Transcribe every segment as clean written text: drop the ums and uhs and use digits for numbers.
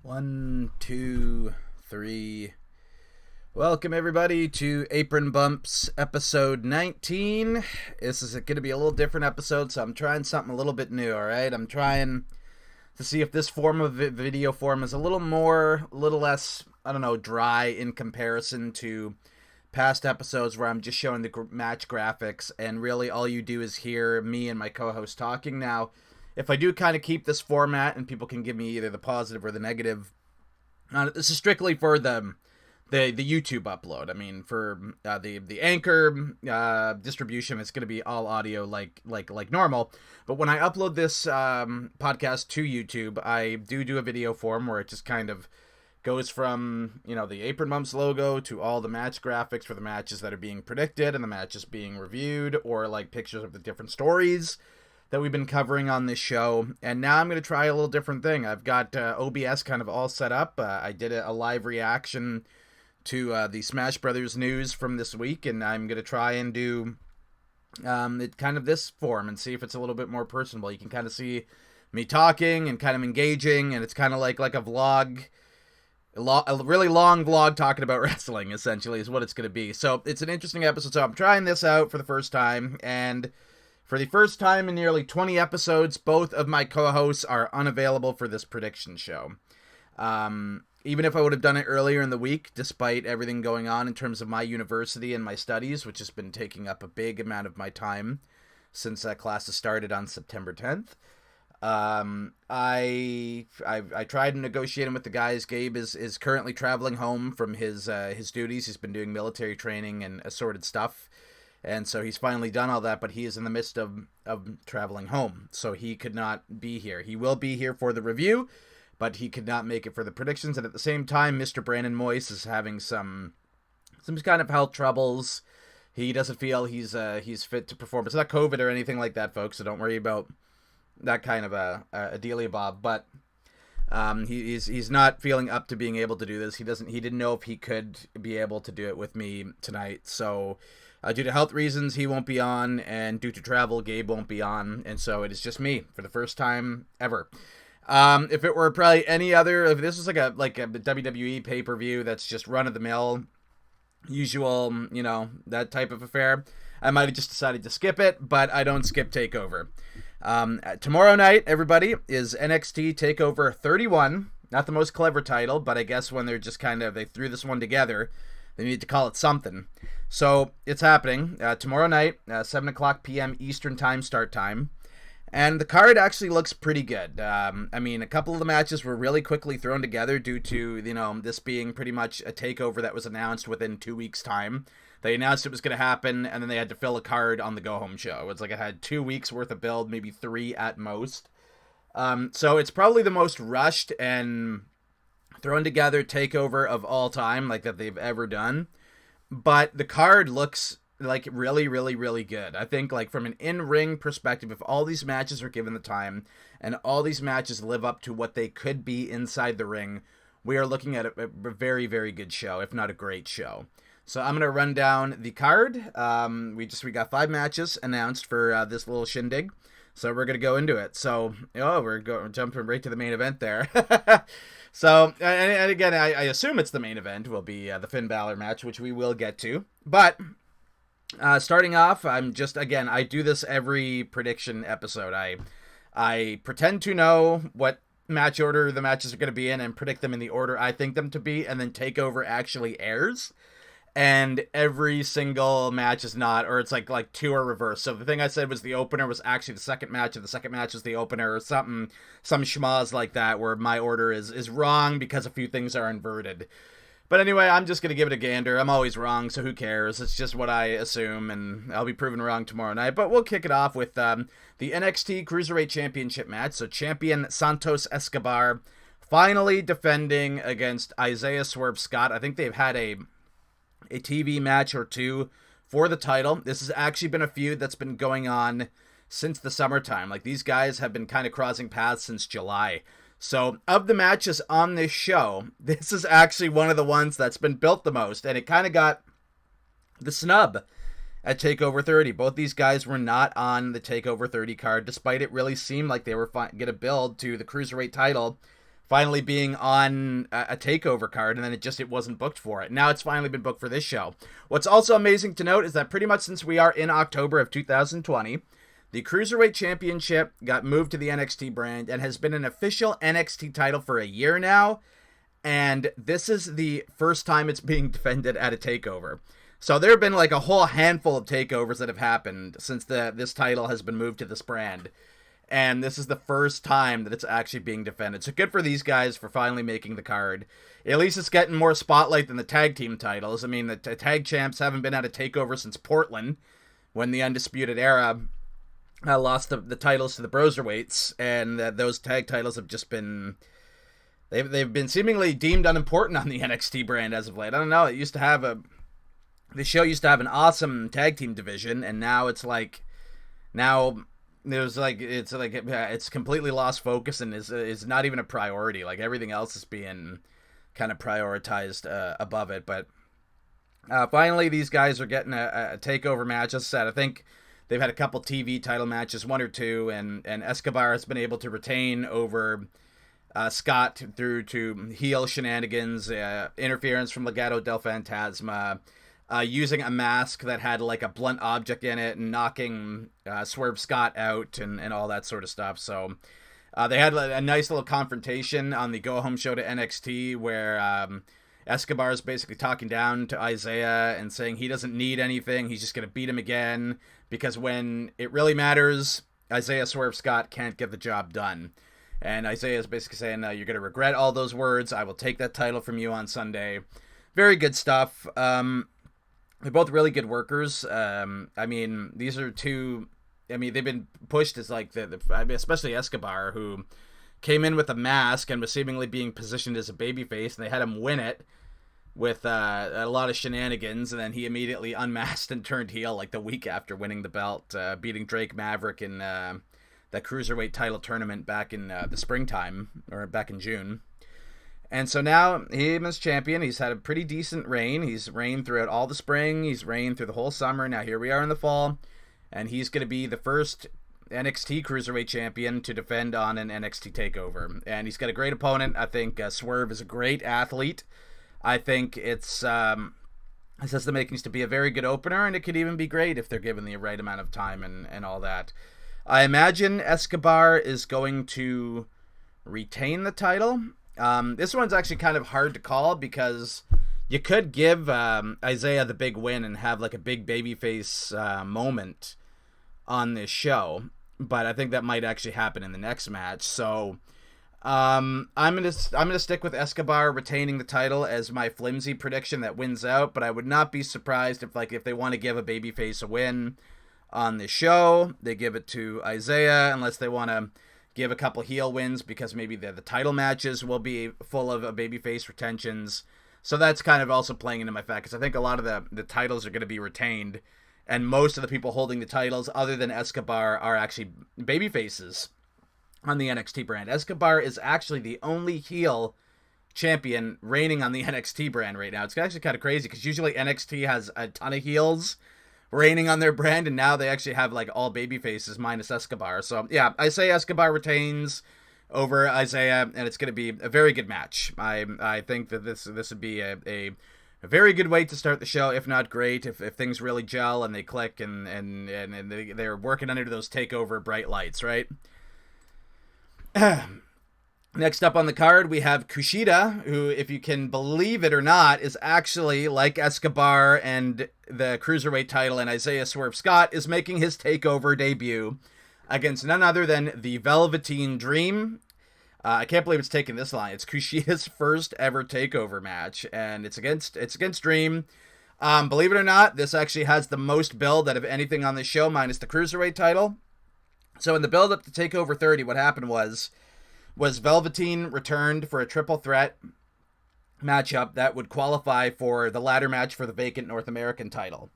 One, two, three. Welcome everybody to Apron Bump's episode 19. This is going to be a little different episode, so I'm trying something a little bit new, alright? I'm trying to see if this form of video form is a little less, dry in comparison to past episodes where I'm just showing the match graphics, and really all you do is hear me and my co-host talking. Now, if I do kind of keep this format and people can give me either the positive or the negative, this is strictly for the YouTube upload. I mean, for the Anchor distribution, it's going to be all audio like normal. But when I upload this podcast to YouTube, I do a video form where it just kind of goes from, the Apron Bumps logo to all the match graphics for the matches that are being predicted and the matches being reviewed, or like pictures of the different stories that we've been covering on this show. And now I'm going to try a little different thing. I've got OBS kind of all set up. I did a live reaction to the Smash Brothers news from this week, and I'm going to try and do it kind of this form and see if it's a little bit more personable. You can kind of see me talking and kind of engaging, and it's kind of like a vlog, a really long vlog talking about wrestling, essentially, is what it's going to be. So it's an interesting episode. So I'm trying this out for the first time, and for the first time in nearly 20 episodes, both of my co-hosts are unavailable for this prediction show. Even if I would have done it earlier in the week, despite everything going on in terms of my university and my studies, which has been taking up a big amount of my time since that class has started on September 10th. I tried negotiating with the guys. Gabe is currently traveling home from his duties. He's been doing military training and assorted stuff. And so he's finally done all that, but he is in the midst of traveling home. So he could not be here. He will be here for the review, but he could not make it for the predictions. And at the same time, Mr. Brandon Moyes is having some kind of health troubles. He doesn't feel he's fit to perform. It's not COVID or anything like that, folks, so don't worry about that kind of a dealy bob. But he's not feeling up to being able to do this. He didn't know if he could be able to do it with me tonight. So due to health reasons, he won't be on, and due to travel, Gabe won't be on, and so it is just me for the first time ever. If it were probably any other, if this was like a WWE pay-per-view that's just run-of-the-mill, usual, that type of affair, I might have just decided to skip it, but I don't skip TakeOver. Tomorrow night, everybody, is NXT Takeover 31. Not the most clever title, but I guess when they're just they threw this one together, they need to call it something. So it's happening tomorrow night, 7 o'clock p.m. Eastern time start time. And the card actually looks pretty good. I mean, a couple of the matches were really quickly thrown together due to, this being pretty much a takeover that was announced within 2 weeks' time. They announced it was going to happen, and then they had to fill a card on the go-home show. It's like it had 2 weeks worth of build, maybe 3 at most. So it's probably the most rushed and thrown together takeover of all time, like that they've ever done. But the card looks like really, really, really good. I think from an in-ring perspective, if all these matches are given the time and all these matches live up to what they could be inside the ring, we are looking at a very, very good show, if not a great show. So I'm going to run down the card. We got 5 matches announced for this little shindig. So we're going to go into it. So, we're jumping right to the main event there. So, and again, I assume it's the main event will be the Finn Balor match, which we will get to. But starting off, I do this every prediction episode. I pretend to know what match order the matches are going to be in and predict them in the order I think them to be, and then TakeOver actually airs. And every single match is not, or it's like 2 are reversed. So the thing I said was the opener was actually the second match, and the second match is the opener, or some schmaz like that, where my order is wrong because a few things are inverted. But anyway, I'm just going to give it a gander. I'm always wrong, so who cares? It's just what I assume, and I'll be proven wrong tomorrow night. But we'll kick it off with the NXT Cruiserweight Championship match. So champion Santos Escobar finally defending against Isaiah Swerve Scott. I think they've had a TV match or 2 for the title. This has actually been a feud that's been going on since the summertime. These guys have been kind of crossing paths since July. So of the matches on this show, this is actually one of the ones that's been built the most, and it kind of got the snub at TakeOver 30. Both these guys were not on the TakeOver 30 card, despite it really seemed like they were going to build to the Cruiserweight title finally being on a takeover card, and then it wasn't booked for it. Now it's finally been booked for this show. What's also amazing to note is that pretty much since we are in October of 2020, the Cruiserweight Championship got moved to the NXT brand and has been an official NXT title for a year now, and this is the first time it's being defended at a takeover. So there have been like a whole handful of takeovers that have happened since this title has been moved to this brand. And this is the first time that it's actually being defended. So good for these guys for finally making the card. At least it's getting more spotlight than the tag team titles. I mean, the tag champs haven't been at a takeover since Portland, when the Undisputed Era lost the titles to the Broserweights. And those tag titles have just been... They've been seemingly deemed unimportant on the NXT brand as of late. I don't know. It used to have the show used to have an awesome tag team division, and now it's like... it's completely lost focus and is not even a priority. Like, everything else is being kind of prioritized above it. But finally, these guys are getting a takeover match. As I said, I think they've had a couple TV title matches, one or two, and Escobar has been able to retain over Scott through to heel shenanigans, interference from Legado del Fantasma, using a mask that had like a blunt object in it and knocking Swerve Scott out and all that sort of stuff. So they had a nice little confrontation on the go-home show to NXT where Escobar is basically talking down to Isaiah and saying he doesn't need anything. He's just going to beat him again because when it really matters, Isaiah Swerve Scott can't get the job done. And Isaiah is basically saying, you're going to regret all those words. I will take that title from you on Sunday. Very good stuff. They're both really good workers. I mean, these are two... I mean, they've been pushed as like especially Escobar, who came in with a mask and was seemingly being positioned as a babyface, and they had him win it with a lot of shenanigans, and then he immediately unmasked and turned heel like the week after winning the belt, beating Drake Maverick in that Cruiserweight title tournament back in the springtime, or back in June. And so now, him as champion, he's had a pretty decent reign. He's reigned throughout all the spring. He's reigned through the whole summer. Now here we are in the fall. And he's going to be the first NXT Cruiserweight champion to defend on an NXT Takeover. And he's got a great opponent. I think Swerve is a great athlete. I think it has the makings to be a very good opener. And it could even be great if they're given the right amount of time and all that. I imagine Escobar is going to retain the title. This one's actually kind of hard to call because you could give Isaiah the big win and have like a big babyface moment on this show, but I think that might actually happen in the next match. So I'm gonna stick with Escobar retaining the title as my flimsy prediction that wins out. But I would not be surprised if they want to give a babyface a win on the show, they give it to Isaiah, unless they want to give a couple heel wins because maybe the title matches will be full of babyface retentions. So that's kind of also playing into my fact, because I think a lot of the titles are going to be retained, and most of the people holding the titles, other than Escobar, are actually babyfaces on the NXT brand. Escobar is actually the only heel champion reigning on the NXT brand right now. It's actually kind of crazy, because usually NXT has a ton of heels reigning on their brand, and now they actually have like all baby faces minus Escobar. So yeah, I say Escobar retains over Isaiah, and it's going to be a very good match. I think that this would be a very good way to start the show, if not great, if things really gel and they click and they're working under those takeover bright lights, right? Next up on the card, we have Kushida, who, if you can believe it or not, is actually, like Escobar and the Cruiserweight title and Isaiah Swerve Scott, is making his takeover debut against none other than the Velveteen Dream. I can't believe it's taken this long. It's Kushida's first ever takeover match, and it's against Dream. Believe it or not, this actually has the most build out of anything on this show, minus the Cruiserweight title. So in the build up to TakeOver 30, what happened was Velveteen returned for a triple threat matchup that would qualify for the ladder match for the vacant North American title.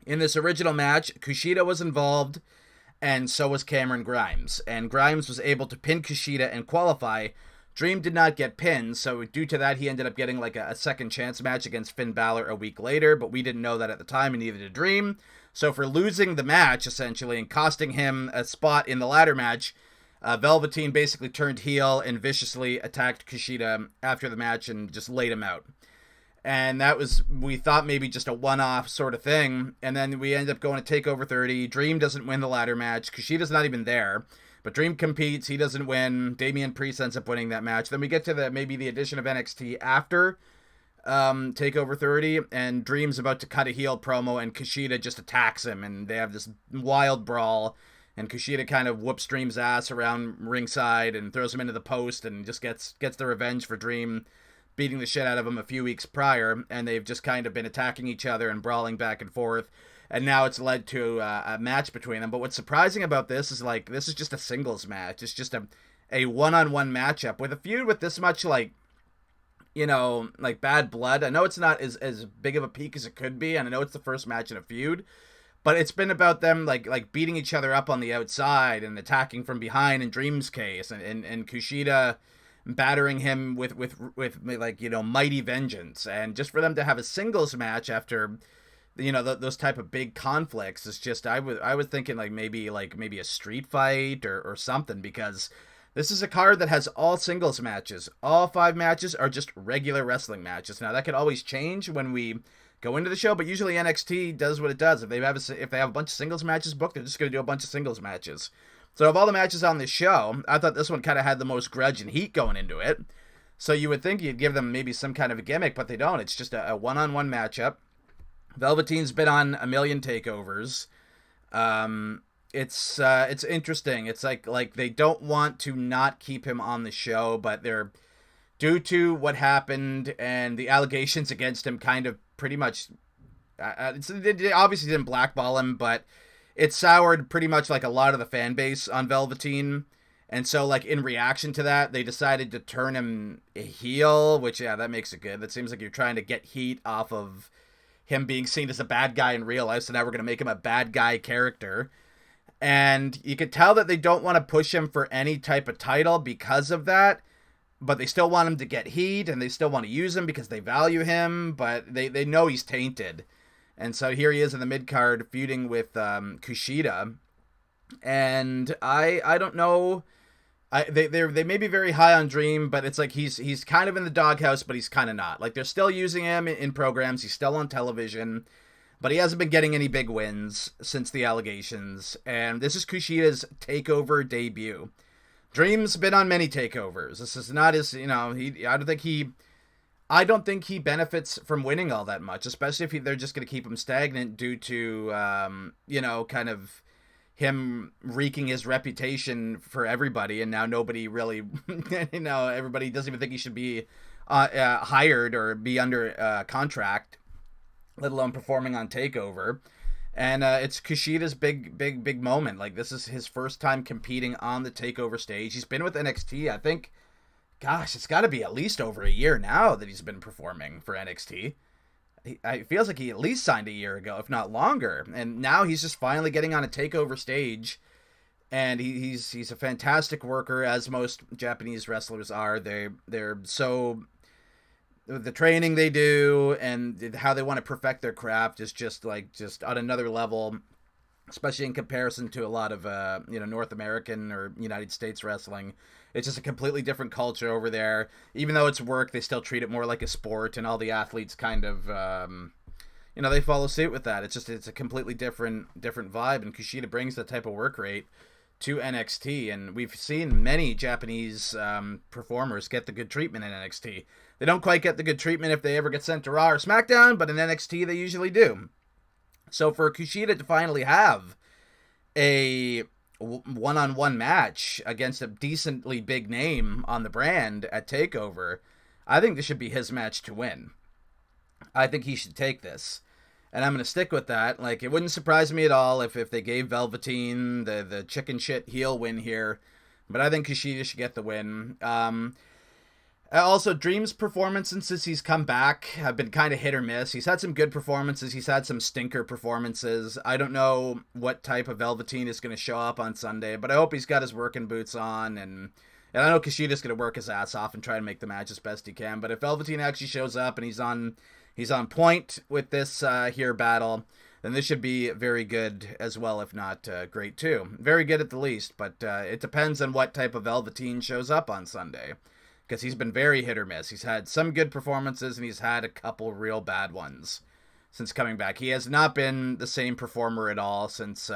In this original match, Kushida was involved, and so was Cameron Grimes. And Grimes was able to pin Kushida and qualify. Dream did not get pinned, so due to that, he ended up getting like a second chance match against Finn Balor a week later, but we didn't know that at the time, and neither did Dream. So for losing the match, essentially, and costing him a spot in the ladder match, Velveteen basically turned heel and viciously attacked Kushida after the match and just laid him out. And that was, we thought maybe just a one-off sort of thing. And then we end up going to TakeOver 30. Dream doesn't win the ladder match. Kushida's not even there. But Dream competes. He doesn't win. Damien Priest ends up winning that match. Then we get to maybe the addition of NXT after TakeOver 30. And Dream's about to cut a heel promo. And Kushida just attacks him. And they have this wild brawl. And Kushida kind of whoops Dream's ass around ringside. And throws him into the post. And just gets the revenge for Dream beating the shit out of him a few weeks prior, and they've just kind of been attacking each other and brawling back and forth, and now it's led to a match between them. But what's surprising about this is, like, this is just a singles match. It's just a one-on-one matchup with a feud with this much, like, you know, like, bad blood. I know it's not as big of a peak as it could be, and I know it's the first match in a feud, but it's been about them, like beating each other up on the outside and attacking from behind in Dream's case, and Kushida battering him with like, you know, mighty vengeance. And just for them to have a singles match after, you know, those type of big conflicts is just, I was thinking maybe a street fight or something, because this is a card that has all singles matches. All 5 matches are just regular wrestling matches. Now that could always change when we go into the show, but usually NXT does what it does. If they have a bunch of singles matches booked, they're just going to do a bunch of singles matches. So of all the matches on this show, I thought this one kind of had the most grudge and heat going into it. So you would think you'd give them maybe some kind of a gimmick, but they don't. It's just a one-on-one matchup. Velveteen's been on a million takeovers. It's interesting. It's like they don't want to not keep him on the show, but they're, due to what happened and the allegations against him, kind of pretty much, they obviously didn't blackball him, but it soured pretty much like a lot of the fan base on Velveteen. And so, like, in reaction to that, they decided to turn him a heel, which, yeah, that makes it good. That seems like you're trying to get heat off of him being seen as a bad guy in real life, so now we're going to make him a bad guy character. And you could tell that they don't want to push him for any type of title because of that, but they still want him to get heat, and they still want to use him because they value him, but they know he's tainted. And so here he is in the mid-card feuding with Kushida. And I don't know. They may be very high on Dream, but it's like he's kind of in the doghouse, but he's kind of not. Like, they're still using him in programs. He's still on television, but he hasn't been getting any big wins since the allegations. And this is Kushida's TakeOver debut. Dream's been on many takeovers. This is not his, you know, I don't think he benefits from winning all that much, especially if they're just going to keep him stagnant due to, you know, kind of him wreaking his reputation for everybody. And now nobody really, you know, everybody doesn't even think he should be hired or be under contract, let alone performing on TakeOver. And it's Kushida's big moment. Like, this is his first time competing on the TakeOver stage. He's been with NXT, I think, gosh, it's got to be at least over a year now that he's been performing for NXT. It feels like he at least signed a year ago, if not longer. And now he's just finally getting on a TakeOver stage. And he's a fantastic worker, as most Japanese wrestlers are. They're so, the training they do and how they want to perfect their craft is just on another level, especially in comparison to a lot of you know, North American or United States wrestling. It's just a completely different culture over there. Even though it's work, they still treat it more like a sport, and all the athletes kind of, you know, they follow suit with that. It's a completely different vibe, and Kushida brings that type of work rate to NXT, and we've seen many Japanese performers get the good treatment in NXT. They don't quite get the good treatment if they ever get sent to Raw or SmackDown, but in NXT they usually do. So for Kushida to finally have a one-on-one match against a decently big name on the brand at TakeOver, I think this should be his match to win. I think he should take this. And I'm going to stick with that. Like, it wouldn't surprise me at all if they gave Velveteen the chicken shit heel win here. But I think Kushida should get the win. Also, Dream's performances since he's come back have been kind of hit or miss. He's had some good performances. He's had some stinker performances. I don't know what type of Velveteen is going to show up on Sunday, but I hope he's got his working boots on. And I know Kushida's going to work his ass off and try to make the match as best he can. But if Velveteen actually shows up and he's on point with this here battle, then this should be very good as well, if not great too. Very good at the least, but it depends on what type of Velveteen shows up on Sunday, because he's been very hit or miss. He's had some good performances, and he's had a couple real bad ones since coming back. He has not been the same performer at all since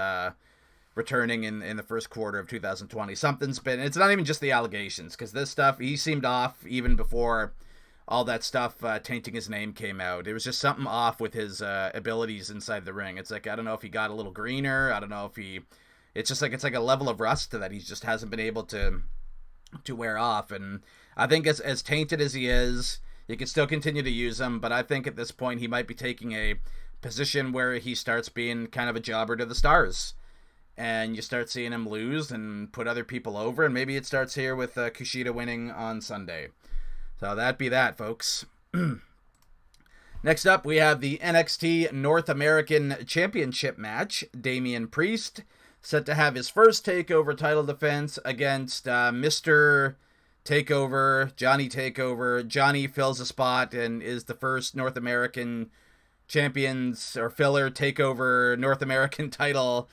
returning in the first quarter of 2020. Something's been, it's not even just the allegations, because this stuff, he seemed off even before all that stuff tainting his name came out. It was just something off with his abilities inside the ring. It's like, I don't know if he got a little greener. I don't know if he, it's like a level of rust that he just hasn't been able to wear off. And I think as tainted as he is, you can still continue to use him, but I think at this point he might be taking a position where he starts being kind of a jobber to the stars. And you start seeing him lose and put other people over, and maybe it starts here with Kushida winning on Sunday. So that'd be that, folks. Next up, we have the NXT North American Championship match. Damien Priest set to have his first TakeOver title defense against Mr. Takeover, Johnny Takeover. Johnny fills a spot and is the first North American champions or filler TakeOver North American title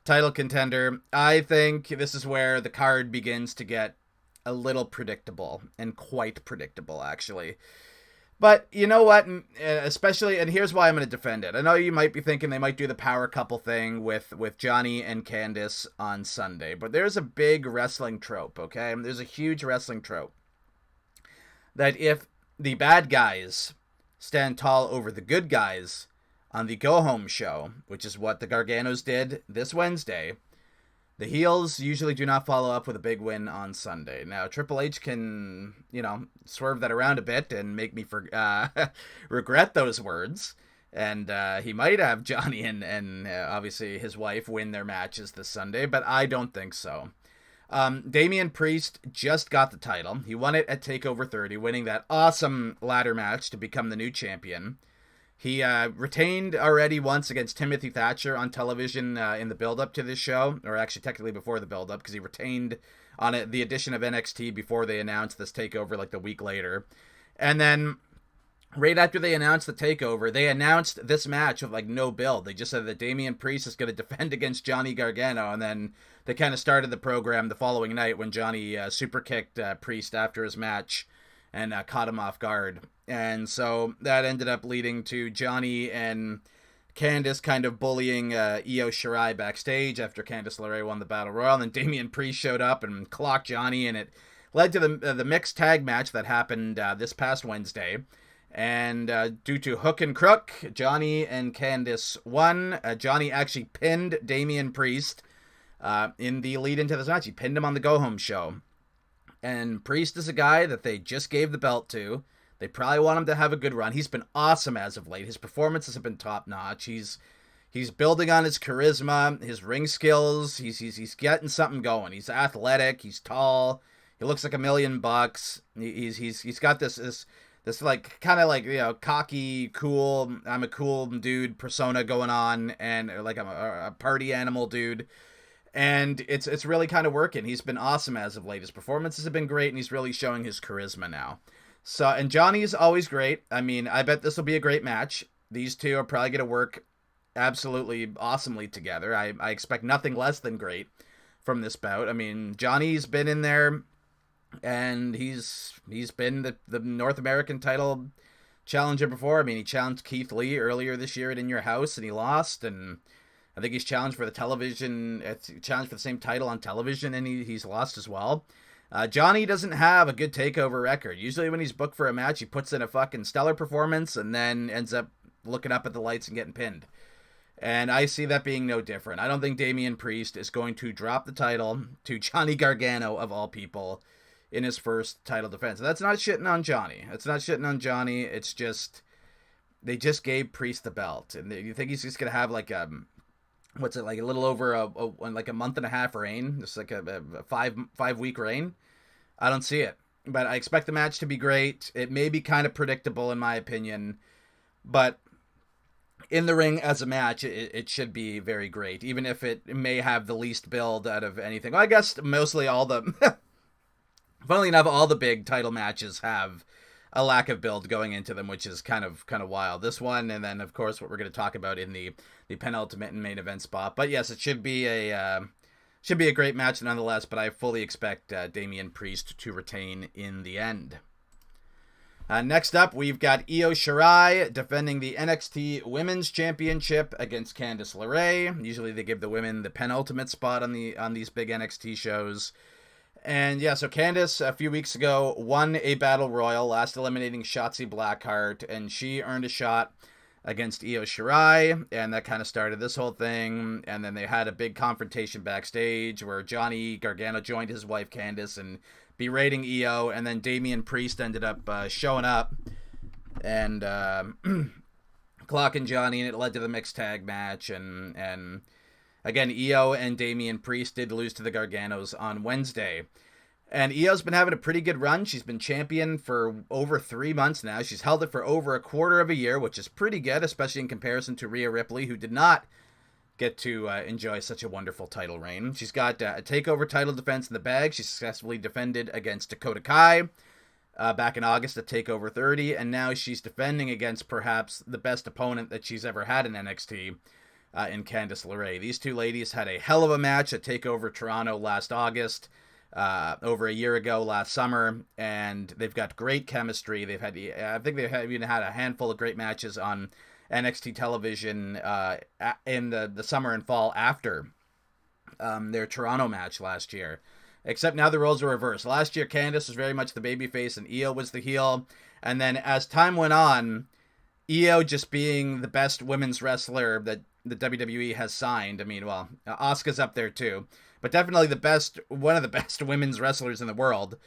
contender. I think this is where the card begins to get a little predictable, and quite predictable, actually. But you know what? Especially, and here's why I'm going to defend it. I know you might be thinking they might do the power couple thing with Johnny and Candace on Sunday, but there's a big wrestling trope, okay? There's a huge wrestling trope that if the bad guys stand tall over the good guys on the go-home show, which is what the Garganos did this Wednesday, the heels usually do not follow up with a big win on Sunday. Now, Triple H can, swerve that around a bit and make me regret those words. And he might have Johnny and obviously his wife win their matches this Sunday, but I don't think so. Damien Priest just got the title. He won it at TakeOver 30, winning that awesome ladder match to become the new champion. He retained already once against Timothy Thatcher on television in the build-up to this show, or actually technically before the build-up, because he retained on the edition of NXT before they announced this takeover like the week later. And then right after they announced the takeover, they announced this match with no build. They just said that Damien Priest is going to defend against Johnny Gargano, and then they kind of started the program the following night when Johnny super kicked Priest after his match and caught him off guard. And so that ended up leading to Johnny and Candace kind of bullying Io Shirai backstage after Candice LeRae won the Battle Royal. And then Damien Priest showed up and clocked Johnny, and it led to the mixed tag match that happened this past Wednesday. And due to hook and crook, Johnny and Candace won. Johnny actually pinned Damien Priest in the lead into this match. He pinned him on the go-home show. And Priest is a guy that they just gave the belt to. They probably want him to have a good run. He's been awesome as of late. His performances have been top-notch. He's building on his charisma, his ring skills. He's getting something going. He's athletic. He's tall. He looks like $1 million. He's got this kind of cocky, cool, I'm a cool dude persona going on, and I'm a party animal dude. And it's really kind of working. He's been awesome as of late. His performances have been great, and he's really showing his charisma now. So, and Johnny's always great. I mean, I bet this will be a great match. These two are probably going to work absolutely awesomely together. I expect nothing less than great from this bout. I mean, Johnny's been in there, and he's been the North American title challenger before. I mean, he challenged Keith Lee earlier this year at In Your House, and he lost. And I think he's challenged for the same title on television, and he's lost as well. Johnny doesn't have a good takeover record. Usually when he's booked for a match, he puts in a fucking stellar performance and then ends up looking up at the lights and getting pinned. And I see that being no different. I don't think Damien Priest is going to drop the title to Johnny Gargano, of all people, in his first title defense. And that's not shitting on Johnny. It's just, they just gave Priest the belt. And you think he's just going to have a little over a month and a half reign, just like a 5-week reign? I don't see it, but I expect the match to be great. It may be kind of predictable in my opinion, but in the ring as a match, it should be very great, even if it may have the least build out of anything. Well, I guess mostly all the, funnily enough, all the big title matches have a lack of build going into them, which is kind of wild. This one, and then of course what we're going to talk about in the penultimate and main event spot. But yes, it should be a great match nonetheless. But I fully expect Damien Priest to retain in the end. Next up, we've got Io Shirai defending the NXT Women's Championship against Candice LeRae. Usually they give the women the penultimate spot on these big NXT shows. And yeah, so Candace, a few weeks ago, won a Battle Royal, last eliminating Shotzi Blackheart, and she earned a shot against Io Shirai, and that kind of started this whole thing. And then they had a big confrontation backstage where Johnny Gargano joined his wife Candace and berating Io, and then Damien Priest ended up showing up and clocking Johnny, and it led to the mixed tag match. And again, Io and Damien Priest did lose to the Garganos on Wednesday. And Io's been having a pretty good run. She's been champion for over 3 months now. She's held it for over a quarter of a year, which is pretty good, especially in comparison to Rhea Ripley, who did not get to enjoy such a wonderful title reign. She's got a TakeOver title defense in the bag. She successfully defended against Dakota Kai back in August at TakeOver 30, and now she's defending against perhaps the best opponent that she's ever had in NXT, in Candice LeRae. These two ladies had a hell of a match at TakeOver Toronto last August, over a year ago last summer, and they've got great chemistry. I think they've even had a handful of great matches on NXT television in the summer and fall after their Toronto match last year. Except now the roles are reversed. Last year, Candice was very much the babyface and Io was the heel. And then as time went on, Io just being the best women's wrestler that the WWE has signed. I mean, well, Asuka's up there too, but definitely one of the best women's wrestlers in the world.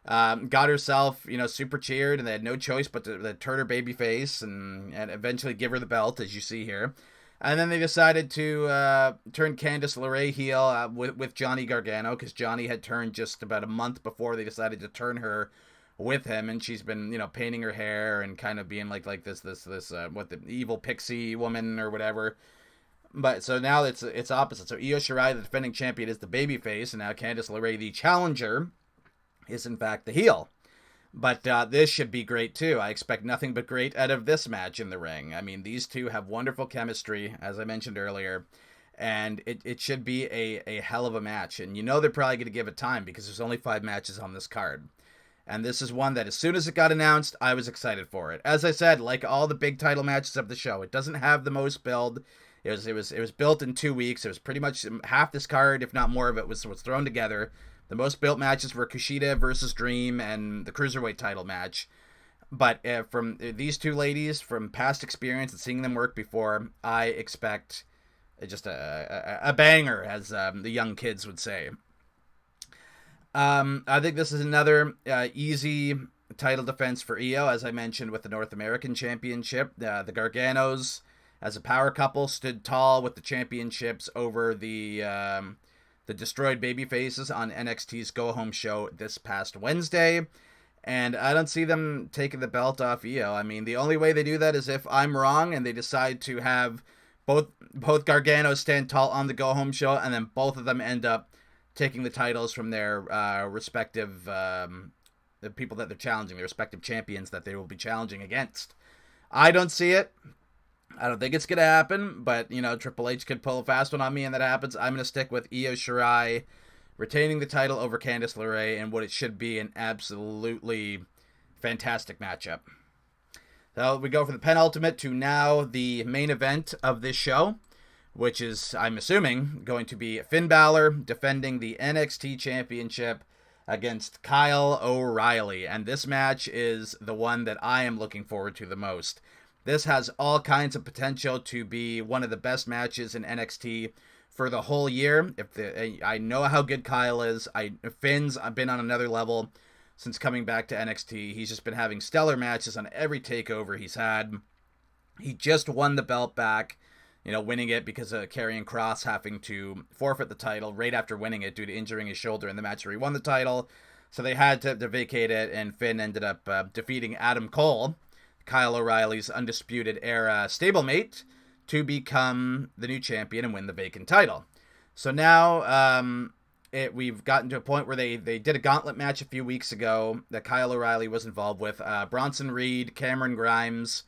Got herself, super cheered, and they had no choice but to turn her babyface and eventually give her the belt, as you see here. And then they decided to turn Candice LeRae heel with Johnny Gargano, because Johnny had turned just about a month before they decided to turn her with him, and she's been, painting her hair and kind of being like this the evil pixie woman or whatever. But so now it's opposite. So Io Shirai, the defending champion, is the babyface, and now Candice LeRae, the challenger, is in fact the heel. But this should be great too. I expect nothing but great out of this match in the ring. I mean, these two have wonderful chemistry, as I mentioned earlier, and it should be a hell of a match. And they're probably going to give it time because there's only 5 matches on this card. And this is one that as soon as it got announced, I was excited for it. As I said, like all the big title matches of the show, it doesn't have the most build. It was built in 2 weeks. It was pretty much half this card, if not more of it, was thrown together. The most built matches were Kushida versus Dream and the Cruiserweight title match. But from these two ladies, from past experience and seeing them work before, I expect just a banger, as the young kids would say. I think this is another easy title defense for Io, as I mentioned with the North American Championship. The Garganos, as a power couple, stood tall with the championships over the destroyed babyfaces on NXT's Go Home show this past Wednesday. And I don't see them taking the belt off Io. I mean, the only way they do that is if I'm wrong and they decide to have both Garganos stand tall on the Go Home show, and then both of them end up taking the titles from their respective the people that they're challenging, their respective champions that they will be challenging against. I don't see it. I don't think it's going to happen, but, Triple H could pull a fast one on me and that happens. I'm going to stick with Io Shirai retaining the title over Candice LeRae in what it should be an absolutely fantastic matchup. So we go from the penultimate to now the main event of this show, which is, I'm assuming, going to be Finn Balor defending the NXT Championship against Kyle O'Reilly. And this match is the one that I am looking forward to the most. This has all kinds of potential to be one of the best matches in NXT for the whole year. I know how good Kyle is. Finn's been on another level since coming back to NXT. He's just been having stellar matches on every takeover he's had. He just won the belt back, winning it because of Karrion Kross having to forfeit the title right after winning it due to injuring his shoulder in the match where he won the title. So they had to vacate it, and Finn ended up defeating Adam Cole, Kyle O'Reilly's Undisputed Era stablemate, to become the new champion and win the vacant title. So now we've gotten to a point where they did a gauntlet match a few weeks ago that Kyle O'Reilly was involved with. Bronson Reed, Cameron Grimes,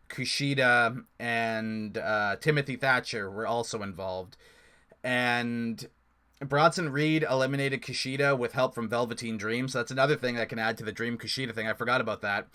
Kushida, and Timothy Thatcher were also involved. And Bronson Reed eliminated Kushida with help from Velveteen Dream. So that's another thing I can add to the Dream Kushida thing. I forgot about that.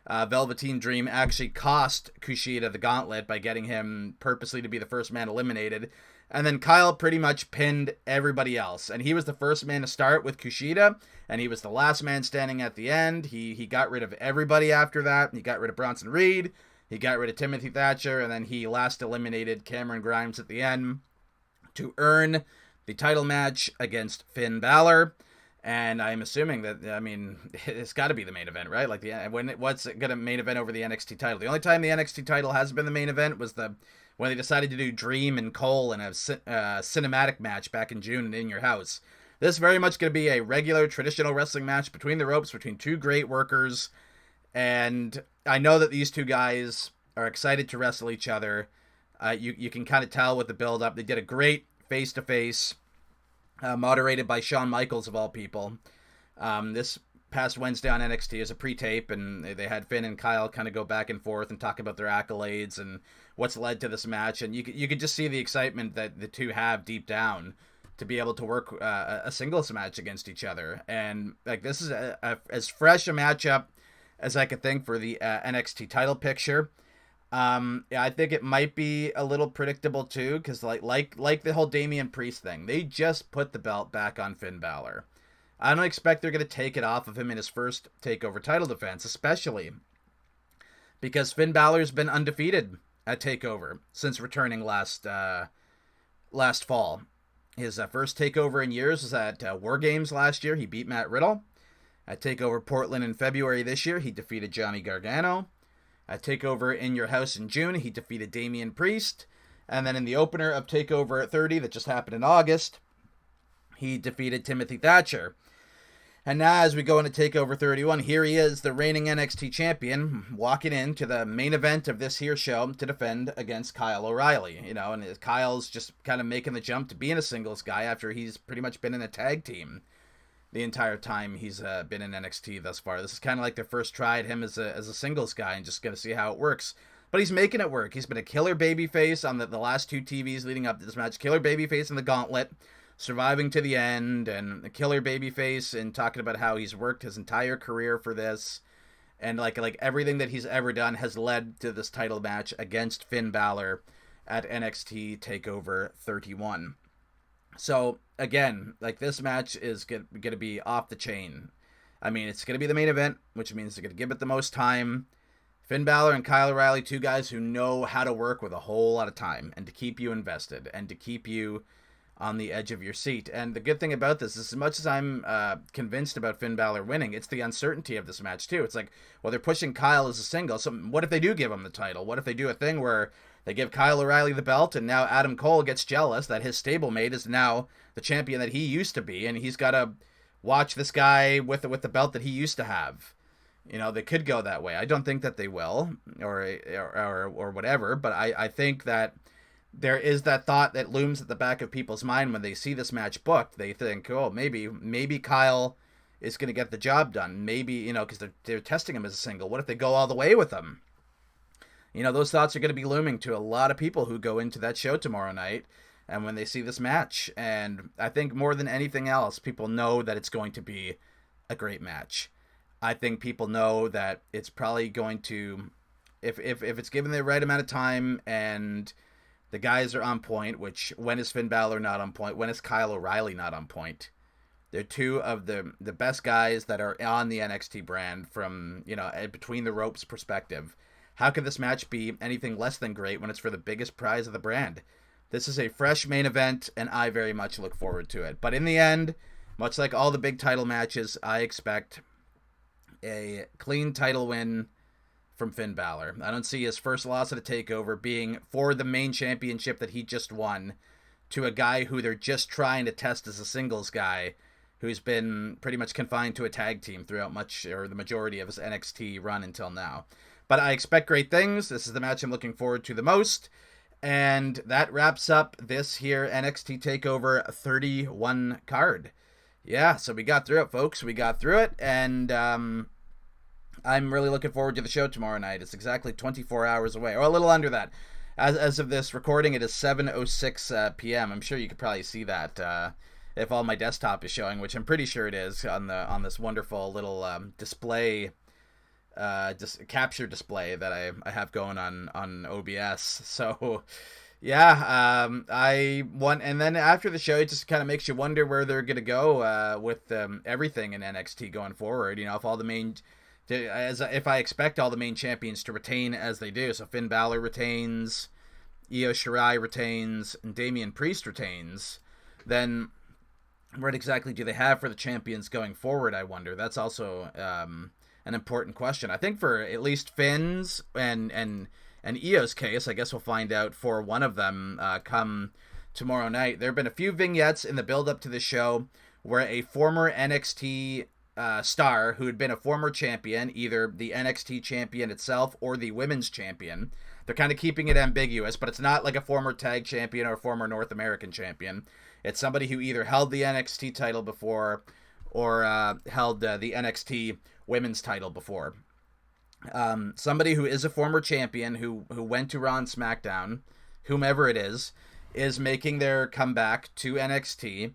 Velveteen Dream actually cost Kushida the gauntlet by getting him purposely to be the first man eliminated. And then Kyle pretty much pinned everybody else. And he was the first man to start with Kushida, and he was the last man standing at the end. He got rid of everybody after that. He got rid of Bronson Reed. He got rid of Timothy Thatcher, and then he last eliminated Cameron Grimes at the end to earn the title match against Finn Balor. And I'm assuming that, I mean, it's got to be the main event, right? Like, what's going to main event over the NXT title? The only time the NXT title has been the main event was when they decided to do Dream and Cole in a cinematic match back in June and In Your House. This is very much going to be a regular traditional wrestling match between the ropes, between two great workers. And I know that these two guys are excited to wrestle each other. You can kind of tell with the build-up. They did a great face-to-face, moderated by Shawn Michaels, of all people. This past Wednesday on NXT as a pre-tape, and they had Finn and Kyle kind of go back and forth and talk about their accolades and what's led to this match. And you could just see the excitement that the two have deep down to be able to work a singles match against each other. And like, this is as fresh a matchup as I could think for the NXT title picture. I think it might be a little predictable too, because like the whole Damien Priest thing, they just put the belt back on Finn Balor. I don't expect they're going to take it off of him in his first TakeOver title defense, especially because Finn Balor's been undefeated at TakeOver since returning last fall. His first TakeOver in years was at War Games last year. He beat Matt Riddle. At TakeOver Portland in February this year, he defeated Johnny Gargano. At TakeOver In Your House in June, he defeated Damien Priest. And then in the opener of TakeOver 30 that just happened in August, he defeated Timothy Thatcher. And now as we go into TakeOver 31, here he is, the reigning NXT champion, walking into the main event of this here show to defend against Kyle O'Reilly. You know, and Kyle's just kind of making the jump to being a singles guy after he's pretty much been in a tag team the entire time he's been in NXT thus far. This is kind of like their first try at him as a singles guy, and just going to see how it works. But he's making it work. He's been a killer babyface on the last two TVs leading up to this match. Killer babyface in the Gauntlet, surviving to the end, and a killer babyface and talking about how he's worked his entire career for this. And like everything that he's ever done has led to this title match against Finn Balor at NXT TakeOver 31. So, again, like, this match is going to be off the chain. I mean, it's going to be the main event, which means they're going to give it the most time. Finn Balor and Kyle O'Reilly, two guys who know how to work with a whole lot of time and to keep you invested and to keep you on the edge of your seat. And the good thing about this is, as much as I'm convinced about Finn Balor winning, it's the uncertainty of this match, too. It's like, well, they're pushing Kyle as a single, so what if they do give him the title? What if they do a thing where they give Kyle O'Reilly the belt, and now Adam Cole gets jealous that his stablemate is now the champion that he used to be, and he's got to watch this guy with the belt that he used to have. You know, they could go that way. I don't think that they will, or whatever, but I think that there is that thought that looms at the back of people's mind when they see this match booked. They think, oh, maybe Kyle is going to get the job done. Maybe, you know, because they're testing him as a single. What if they go all the way with him? You know, those thoughts are going to be looming to a lot of people who go into that show tomorrow night and when they see this match. And I think more than anything else, people know that it's going to be a great match. I think people know that it's probably going to, if it's given the right amount of time and the guys are on point, which, when is Finn Balor not on point? When is Kyle O'Reilly not on point? They're two of the best guys that are on the NXT brand from, you know, between the ropes perspective. How could this match be anything less than great when it's for the biggest prize of the brand? This is a fresh main event, and I very much look forward to it. But in the end, much like all the big title matches, I expect a clean title win from Finn Balor. I don't see his first loss at a TakeOver being for the main championship that he just won to a guy who they're just trying to test as a singles guy who's been pretty much confined to a tag team throughout the majority of his NXT run until now. But I expect great things. This is the match I'm looking forward to the most. And that wraps up this here NXT TakeOver 31 card. Yeah, so we got through it, folks. We got through it, and I'm really looking forward to the show tomorrow night. It's exactly 24 hours away, or a little under that. As of this recording, it is 7:06 p.m. I'm sure you could probably see that if all my desktop is showing, which I'm pretty sure it is on this wonderful little display, just capture display that I have going on OBS. So yeah, I want, and then after the show, it just kind of makes you wonder where they're gonna go with everything in NXT going forward. You know, if all the main, if I expect all the main champions to retain as they do, so Finn Balor retains, Io Shirai retains, and Damien Priest retains, then what exactly do they have for the champions going forward? I wonder. That's also an important question. I think for at least Finn's and Io's case, I guess we'll find out for one of them come tomorrow night. There have been a few vignettes in the build-up to the show where a former NXT star who had been a former champion, either the NXT champion itself or the women's champion, they're kind of keeping it ambiguous, but it's not like a former tag champion or a former North American champion. It's somebody who either held the NXT title before or held the NXT women's title before. Somebody who is a former champion who went to Raw and SmackDown, whomever it is making their comeback to NXT,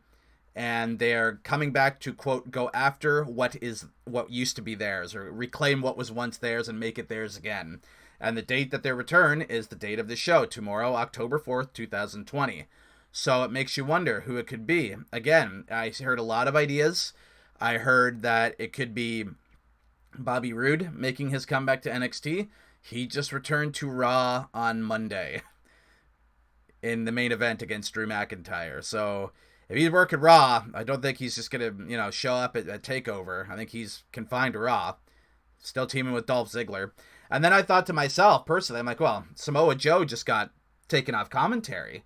and they're coming back to, quote, go after what used to be theirs, or reclaim what was once theirs and make it theirs again. And the date that their return is the date of the show, tomorrow, October 4th, 2020. So it makes you wonder who it could be. Again, I heard a lot of ideas. I heard that it could be Bobby Roode making his comeback to NXT. He just returned to Raw on Monday in the main event against Drew McIntyre. So if he's working Raw, I don't think he's just going to, show up at TakeOver. I think he's confined to Raw. Still teaming with Dolph Ziggler. And then I thought to myself, personally, I'm like, well, Samoa Joe just got taken off commentary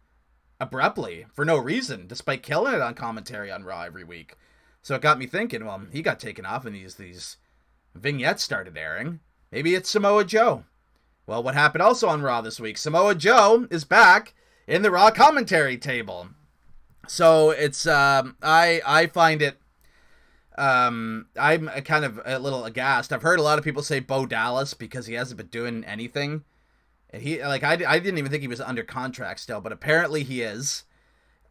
abruptly for no reason, despite killing it on commentary on Raw every week. So it got me thinking, well, he got taken off and these vignettes started airing. Maybe it's Samoa Joe. Well, what happened also on Raw this week? Samoa Joe is back in the Raw commentary table. So it's, I find it, I'm kind of a little aghast. I've heard a lot of people say Bo Dallas because he hasn't been doing anything. And I didn't even think he was under contract still, but apparently he is.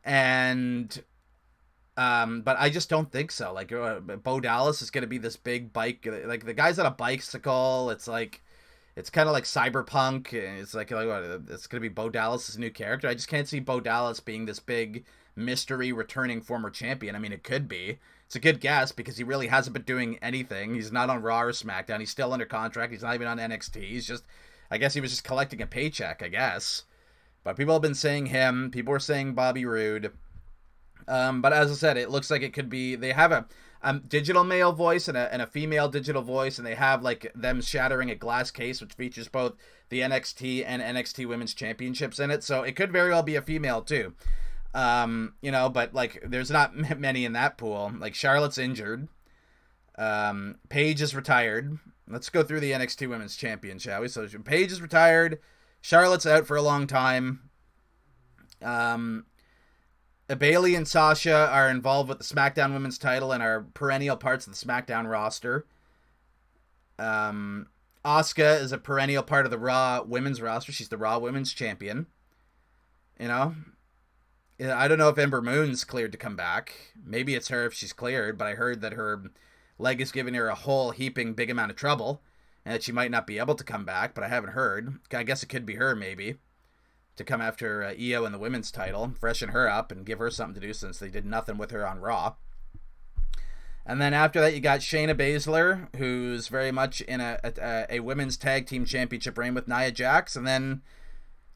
And, but I just don't think so. Like, Bo Dallas is going to be this big bike, like the guy's on a bicycle. It's like, it's kind of like Cyberpunk. It's like it's going to be Bo Dallas's new character. I just can't see Bo Dallas being this big mystery returning former champion. I mean, it could be. It's a good guess because he really hasn't been doing anything. He's not on Raw or SmackDown. He's still under contract. He's not even on NXT. He's just, I guess he was just collecting a paycheck, I guess. But people have been saying him. People were saying Bobby Roode. But as I said, it looks like it could be, they have a digital male voice and a female digital voice, and they have like them shattering a glass case, which features both the NXT and NXT Women's Championships in it. So it could very well be a female too. But like there's not many in that pool. Like Charlotte's injured. Paige is retired. Let's go through the NXT Women's Champion, shall we? So Paige is retired. Charlotte's out for a long time. Bayley and Sasha are involved with the SmackDown Women's title and are perennial parts of the SmackDown roster. Asuka is a perennial part of the Raw Women's roster. She's the Raw Women's Champion. I don't know if Ember Moon's cleared to come back. Maybe it's her if she's cleared, but I heard that her leg is giving her a whole heaping big amount of trouble and that she might not be able to come back, but I haven't heard. I guess it could be her, maybe, to come after Io in the women's title, freshen her up and give her something to do since they did nothing with her on Raw. And then after that, you got Shayna Baszler, who's very much in a women's tag team championship reign with Nia Jax. And then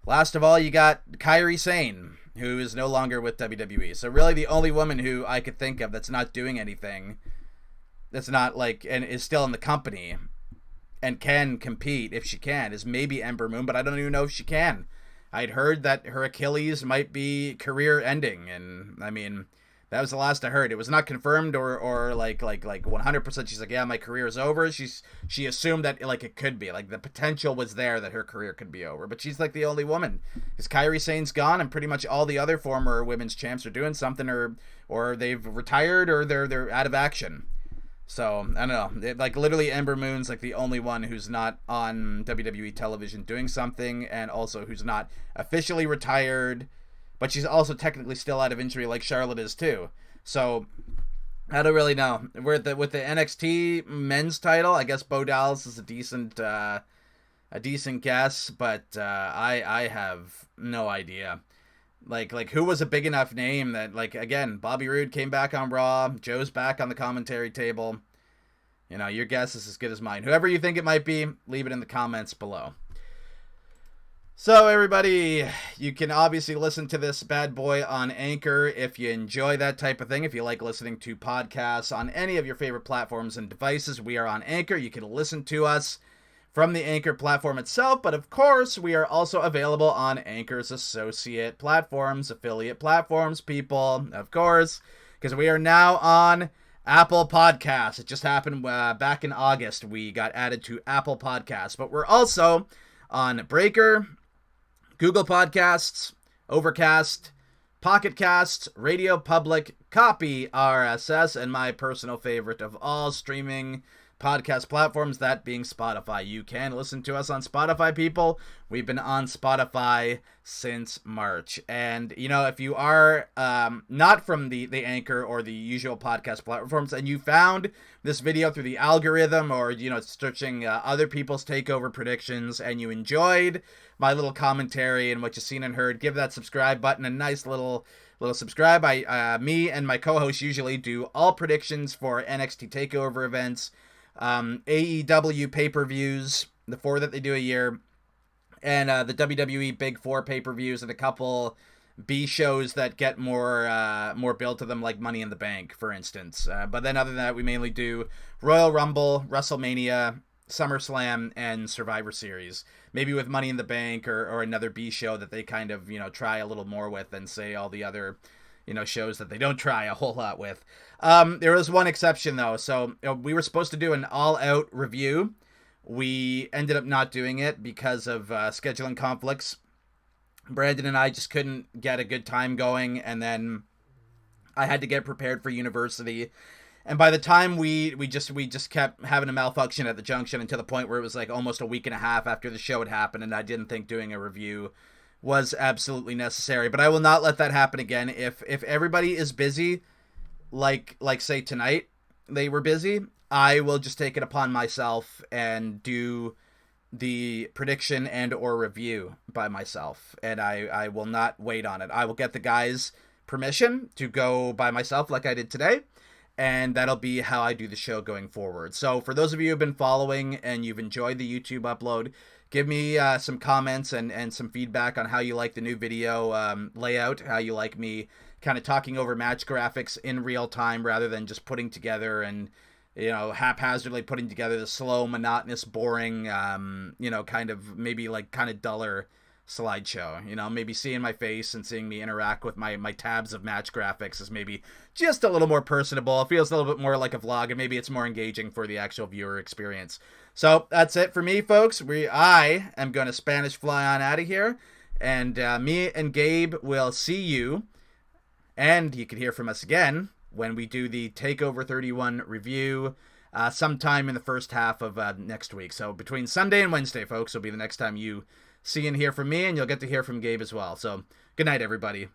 last of all, you got Kairi Sane, who is no longer with WWE. So really the only woman who I could think of that's not doing anything, that's not like, and is still in the company and can compete if she can, is maybe Ember Moon, but I don't even know if she can. I'd heard that her Achilles might be career ending, and I mean, That was the last I heard. It was not confirmed or like 100%. She's like, yeah, my career is over. She assumed that like it could be like the potential was there that her career could be over, but she's like the only woman. Because Kairi Sane's gone, and pretty much all the other former women's champs are doing something or they've retired or they're out of action. So I don't know. Like literally, Ember Moon's like the only one who's not on WWE television doing something, and also who's not officially retired. But she's also technically still out of injury like Charlotte is too. So I don't really know. With the NXT men's title, I guess Bo Dallas is a decent guess, but I have no idea. Like who was a big enough name that, like, again, Bobby Roode came back on Raw, Joe's back on the commentary table. You know, your guess is as good as mine. Whoever you think it might be, leave it in the comments below. So everybody, you can obviously listen to this bad boy on Anchor if you enjoy that type of thing. If you like listening to podcasts on any of your favorite platforms and devices, we are on Anchor. You can listen to us from the Anchor platform itself, but of course, we are also available on Anchor's associate platforms, affiliate platforms, people, of course, because we are now on Apple Podcasts. It just happened back in August. We got added to Apple Podcasts, but we're also on Breaker, Google Podcasts, Overcast, Pocket Casts, Radio Public, Copy RSS, and my personal favorite of all streaming podcast platforms, that being Spotify. You can listen to us on Spotify, people. We've been on Spotify since March. And, you know, if you are not from the Anchor or the usual podcast platforms and you found this video through the algorithm or, you know, searching other people's takeover predictions and you enjoyed my little commentary and what you've seen and heard, give that subscribe button a nice little subscribe. Me and my co-host usually do all predictions for NXT Takeover events, AEW pay-per-views, the 4 that they do a year, and the WWE Big 4 pay-per-views, and a couple B shows that get more billed to them, like Money in the Bank, for instance. But then other than that, we mainly do Royal Rumble, WrestleMania, SummerSlam, and Survivor Series. Maybe with Money in the Bank or another B show that they kind of, you know, try a little more with than, say, all the other, you know, shows that they don't try a whole lot with. There was one exception, though. So we were supposed to do an all-out review. We ended up not doing it because of scheduling conflicts. Brandon and I just couldn't get a good time going, and then I had to get prepared for university. And by the time we just kept having a malfunction at the junction, and to the point where it was like almost a week and a half after the show had happened, and I didn't think doing a review was absolutely necessary. But I will not let that happen again. If everybody is busy, like say tonight they were busy, I will just take it upon myself and do the prediction and or review by myself, and I will not wait on it. I will get the guys' permission to go by myself like I did today, and that'll be how I do the show going forward. So for those of you who've been following and you've enjoyed the YouTube upload, give me some comments and some feedback on how you like the new video layout, how you like me kind of talking over match graphics in real time rather than just putting together and, you know, haphazardly putting together the slow, monotonous, boring, you know, kind of maybe like kind of duller slideshow. You know, maybe seeing my face and seeing me interact with my tabs of match graphics is maybe just a little more personable. It feels a little bit more like a vlog, and maybe it's more engaging for the actual viewer experience. So that's it for me, folks. I am going to Spanish fly on out of here, and me and Gabe will see you, and you can hear from us again when we do the Takeover 31 review sometime in the first half of next week. So between Sunday and Wednesday, folks, will be the next time you see and hear from me, and you'll get to hear from Gabe as well. So good night, everybody.